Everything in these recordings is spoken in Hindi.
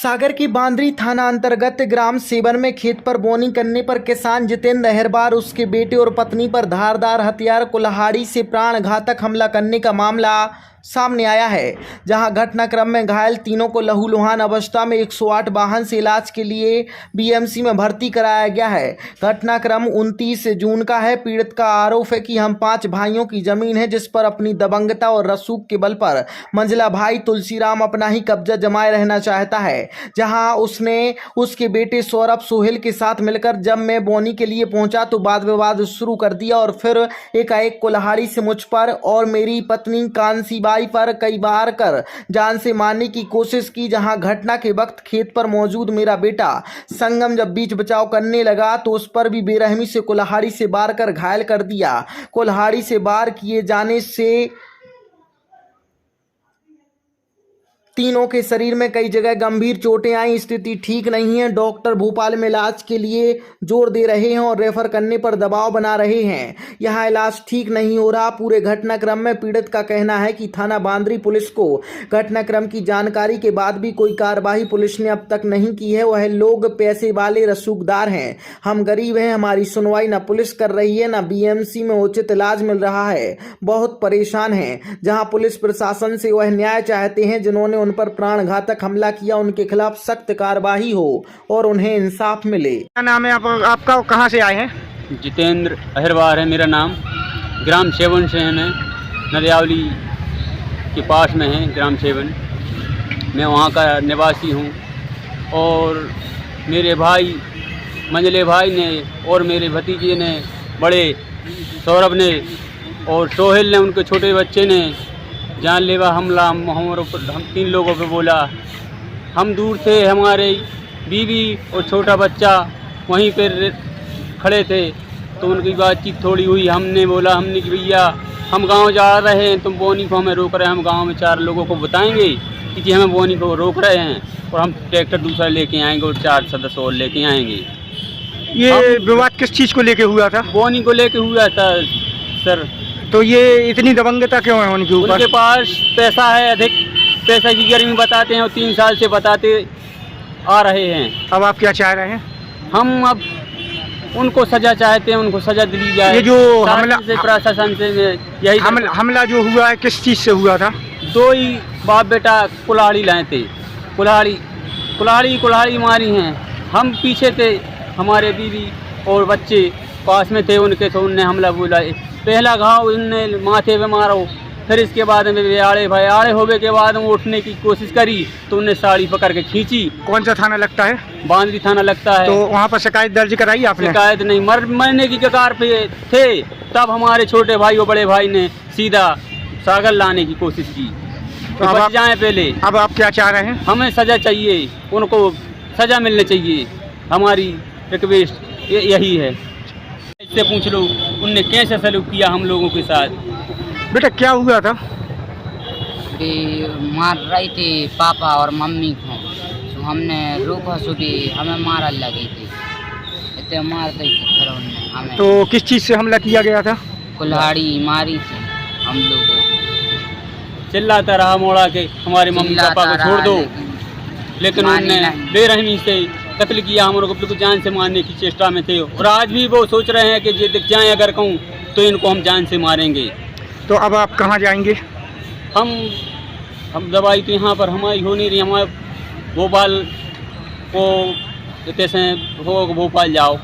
सागर की बांद्री थाना अंतर्गत ग्राम सेवन में खेत पर बोनी करने पर किसान जितेंद्र अहिरवार उसके बेटे और पत्नी पर धारदार हथियार कुल्हाड़ी से प्राण घातक हमला करने का मामला सामने आया है, जहां घटनाक्रम में घायल तीनों को लहूलुहान अवस्था में 108 वाहन से इलाज के लिए बीएमसी में भर्ती कराया गया है। घटनाक्रम 29 जून का है। पीड़ित का आरोप है कि हम 5 भाइयों की जमीन है जिस पर अपनी दबंगता और रसूख के बल पर मंझला भाई तुलसीराम अपना ही कब्जा जमाए रहना चाहता है, जहां उसने उसके बेटे सौरभ सोहेल के साथ मिलकर जब मैं बोनी के लिए पहुंचा तो वाद विवाद शुरू कर दिया और फिर एकाएक कुल्हाड़ी से मुझ पर और मेरी पत्नी कांसी पर कई बार कर जान से मारने की कोशिश की। जहां घटना के वक्त खेत पर मौजूद मेरा बेटा संगम जब बीच बचाव करने लगा तो उस पर भी बेरहमी से कुल्हाड़ी से वार कर घायल कर दिया। कुल्हाड़ी से वार किए जाने से तीनों के शरीर में कई जगह गंभीर चोटें आई। स्थिति ठीक नहीं है। डॉक्टर भोपाल में इलाज के लिए जोर दे रहे हैं और रेफर करने पर दबाव बना रहे हैं। यहां इलाज ठीक नहीं हो रहा। पूरे घटनाक्रम में पीड़ित का कहना है कि थाना बांद्री पुलिस को घटनाक्रम की जानकारी के बाद भी कोई कार्रवाई पुलिस ने अब तक नहीं की है। वह लोग पैसे वाले रसूखदार हैं। हम गरीब हैं, हमारी सुनवाई न पुलिस कर रही है, न बीएमसी में उचित इलाज मिल रहा है। बहुत परेशान हैं। जहां पुलिस प्रशासन से वह न्याय चाहते हैं जिन्होंने उन पर प्राण घातक हमला किया, उनके खिलाफ सख्त कार्रवाई हो और उन्हें इंसाफ मिले। क्या नाम है आपका? कहाँ से आए हैं? जितेंद्र अहिरवार है मेरा नाम। ग्राम सेवन से हैं। मैं नदियावली के पास में है ग्राम सेवन। मैं वहाँ का निवासी हूँ और मेरे भाई मंझले भाई ने और मेरे भतीजे ने, बड़े सौरभ ने और सोहेल ने, उनके छोटे बच्चे ने जानलेवा हमला हम 3 लोगों पे बोला। हम दूर थे, हमारे बीवी और छोटा बच्चा वहीं पर खड़े थे तो उनकी बातचीत थोड़ी हुई। हमने बोला कि भैया हम गांव जा रहे हैं, तुम बोनी को हमें रोक रहे हैं। हम गांव में 4 लोगों को बताएंगे कि जी हमें बोनी को रोक रहे हैं और हम ट्रैक्टर दूसरा लेके आएंगे और 4 सदस्य और लेके आएंगे। ये विवाद किस चीज़ को लेके हुआ था? बोनी को लेके हुआ था सर। तो ये इतनी दबंगता क्यों है उनके ऊपर? उनके पास पैसा है, अधिक पैसा की गर्मी बताते हैं और 3 साल से बताते आ रहे हैं। अब आप क्या चाह रहे हैं? हम अब उनको सजा चाहते हैं, उनको सजा दिली जाए। ये जो हमला से प्रशासन से यही हमला जो हुआ है किस चीज़ से हुआ था? 2 ही बाप बेटा कुल्हाड़ी लाए थे। कुल्हाड़ी मारी हैं। हम पीछे थे, हमारे बीवी और बच्चे पास में थे उनके, तो उनने हमला बोला। पहला घाव इनने माथे पे मारो, फिर इसके बाद में आड़े होने के बाद में उठने की कोशिश करी तो उनने साड़ी पकड़ के खींची। कौन सा थाना लगता है? बांद्री थाना लगता है। तो वहाँ पर शिकायत दर्ज कराई आपने? शिकायत नहीं, मरने की कगार पे थे। तब हमारे छोटे भाई और बड़े भाई ने सीधा सागर लाने की कोशिश की तो बच जाए पहले। अब आप क्या चाह रहे हैं? हमें सजा चाहिए, उनको सजा मिलनी चाहिए। हमारी रिक्वेस्ट यही है। इससे पूछ लो उनने कैसे सलूक किया हम लोगों के साथ। बेटा क्या हुआ था? मार रही थी पापा और मम्मी को, तो हमने रोका सुबी, हमें मारा लगी थी, इतने मार दी थी फिर उन्होंने हमें। तो किस चीज़ से हमला किया गया था? कुल्हाड़ी मारी थी हम लोगों। चिल्लाता रहा मोड़ा के हमारे मम्मी पापा को छोड़ दो, लेकिन उन्होंने बेरहमी से कत्ल किया। हम लोग बिल्कुल जान से मारने की चेष्टा में थे और आज भी वो सोच रहे हैं कि ये दिख जाए अगर कहूँ तो इनको हम जान से मारेंगे। तो अब आप कहाँ जाएंगे? हम दवाई तो यहाँ पर हमारी हो नहीं रही। हमारे भोपाल को कहते हैं हो भोपाल जाओ,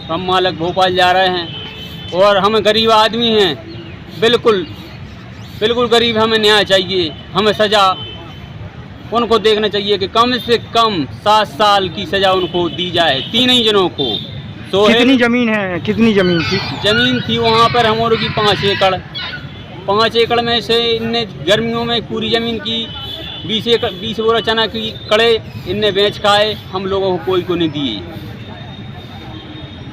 हम मालक भोपाल जा रहे हैं और हम गरीब आदमी हैं, बिल्कुल गरीब। हमें न्याय चाहिए, हमें सज़ा उनको देखना चाहिए कि कम से कम 7 साल की सज़ा उनको दी जाए, 3 ही जनों को। तो कितनी ज़मीन है? कितनी ज़मीन थी? ज़मीन थी वहाँ पर हमारों की 5 एकड़। 5 एकड़ में से इनने गर्मियों में पूरी ज़मीन की 20 बोरा चना की कड़े इनने बेच खाए, हम लोगों को कोई को नहीं दिए।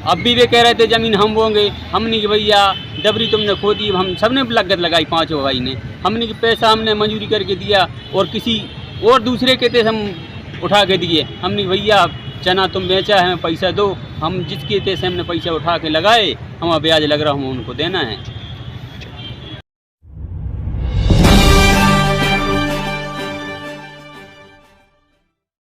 अब भी वे कह रहे थे ज़मीन हम बोंगे। हमने कि भैया डबरी तुमने खो दी। हम सब ने लागत लगाई, 5 भाई ने। हमने कि पैसा हमने मंजूरी करके दिया और किसी और दूसरे के तेज हम उठा के दिए। हमने भैया चना तुम बेचा है, हमें पैसा दो। हम जिसके तेज से हमने पैसा उठा के लगाए, हमारा ब्याज लग रहा हम उनको देना है।